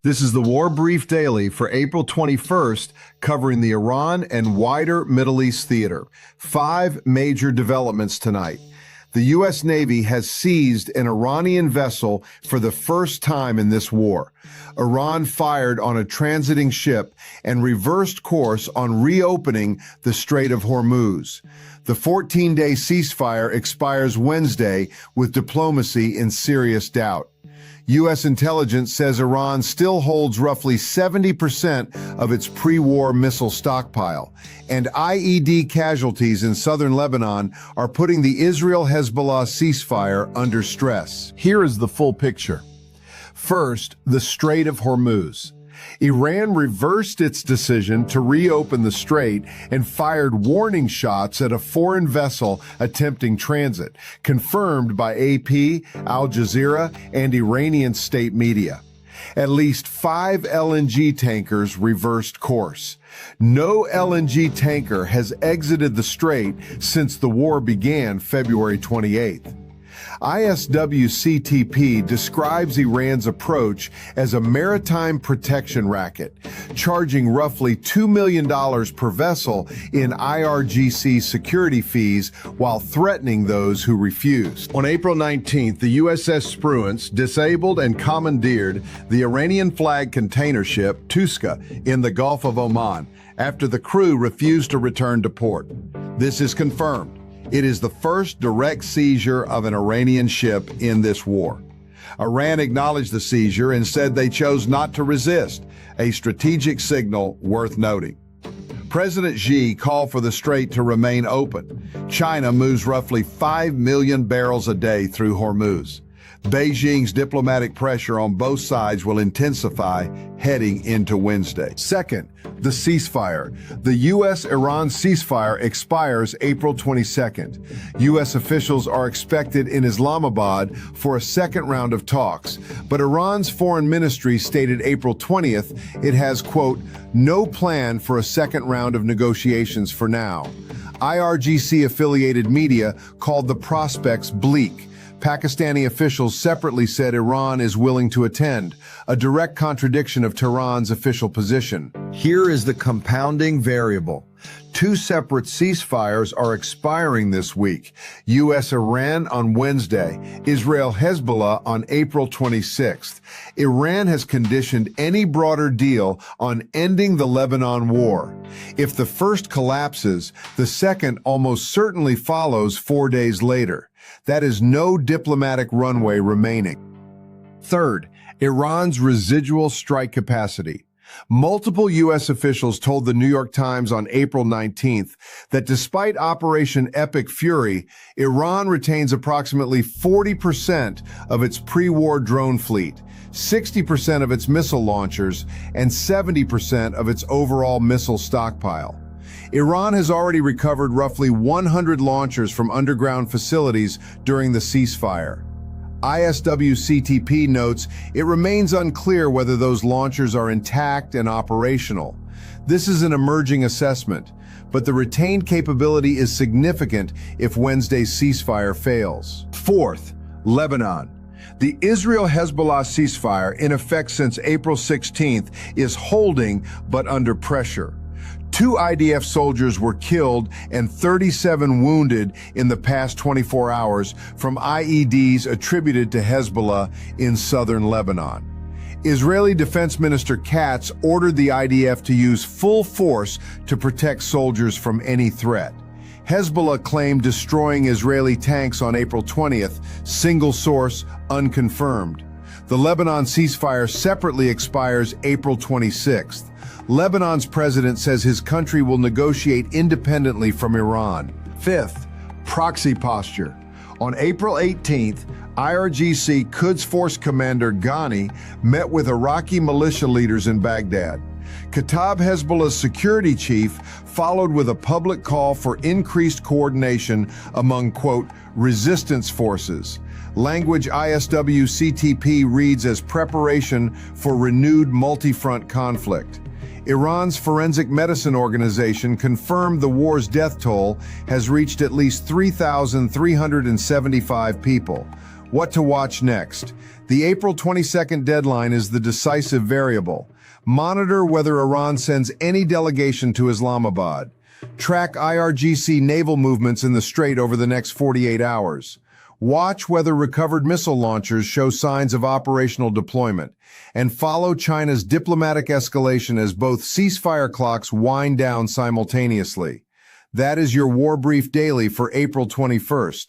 This is the War Brief Daily for April 21st, covering the Iran and wider Middle East theater. 5 major developments tonight. The U.S. Navy has seized an Iranian vessel for the first time in this war. Iran fired on a transiting ship and reversed course on reopening the Strait of Hormuz. The 14-day ceasefire expires Wednesday with diplomacy in serious doubt. U.S. intelligence says Iran still holds roughly 70% of its pre-war missile stockpile, and IED casualties in southern Lebanon are putting the Israel-Hezbollah ceasefire under stress. Here is the full picture. First, the Strait of Hormuz. Iran reversed its decision to reopen the strait and fired warning shots at a foreign vessel attempting transit, confirmed by AP, Al Jazeera, and Iranian state media. At least 5 LNG tankers reversed course. No LNG tanker has exited the strait since the war began February 28th. ISWCTP describes Iran's approach as a maritime protection racket, charging roughly $2 million per vessel in IRGC security fees while threatening those who refused. On April 19th, the USS Spruance disabled and commandeered the Iranian-flagged container ship Tuska in the Gulf of Oman after the crew refused to return to port. This is confirmed. It is the first direct seizure of an Iranian ship in this war. Iran acknowledged the seizure and said they chose not to resist, a strategic signal worth noting. President Xi called for the strait to remain open. China moves roughly 5 million barrels a day through Hormuz. Beijing's diplomatic pressure on both sides will intensify heading into Wednesday. Second, the ceasefire. The U.S.-Iran ceasefire expires April 22nd. U.S. officials are expected in Islamabad for a second round of talks, but Iran's foreign ministry stated April 20th it has, quote, no plan for a second round of negotiations for now. IRGC-affiliated media called the prospects bleak. Pakistani officials separately said Iran is willing to attend, a direct contradiction of Tehran's official position. Here is the compounding variable. 2 separate ceasefires are expiring this week. U.S.-Iran on Wednesday, Israel-Hezbollah on April 26th. Iran has conditioned any broader deal on ending the Lebanon war. If the first collapses, the second almost certainly follows 4 days later. That is no diplomatic runway remaining. Third, Iran's residual strike capacity. Multiple U.S. officials told the New York Times on April 19th that despite Operation Epic Fury, Iran retains approximately 40% of its pre-war drone fleet, 60% of its missile launchers, and 70% of its overall missile stockpile. Iran has already recovered roughly 100 launchers from underground facilities during the ceasefire. ISWCTP notes it remains unclear whether those launchers are intact and operational. This is an emerging assessment, but the retained capability is significant if Wednesday's ceasefire fails. Fourth, Lebanon. The Israel-Hezbollah ceasefire, in effect since April 16th, is holding but under pressure. 2 IDF soldiers were killed and 37 wounded in the past 24 hours from IEDs attributed to Hezbollah in southern Lebanon. Israeli Defense Minister Katz ordered the IDF to use full force to protect soldiers from any threat. Hezbollah claimed destroying Israeli tanks on April 20th, single source unconfirmed. The Lebanon ceasefire separately expires April 26th. Lebanon's president says his country will negotiate independently from Iran. Fifth, proxy posture. On April 18th, IRGC Quds Force Commander Ghani met with Iraqi militia leaders in Baghdad. Kataib Hezbollah's security chief followed with a public call for increased coordination among, quote, resistance forces. Language ISWCTP reads as preparation for renewed multi-front conflict. Iran's forensic medicine organization confirmed the war's death toll has reached at least 3,375 people. What to watch next? The April 22nd deadline is the decisive variable. Monitor whether Iran sends any delegation to Islamabad. Track IRGC naval movements in the Strait over the next 48 hours. Watch whether recovered missile launchers show signs of operational deployment. And follow China's diplomatic escalation as both ceasefire clocks wind down simultaneously. That is your War Brief Daily for April 21st.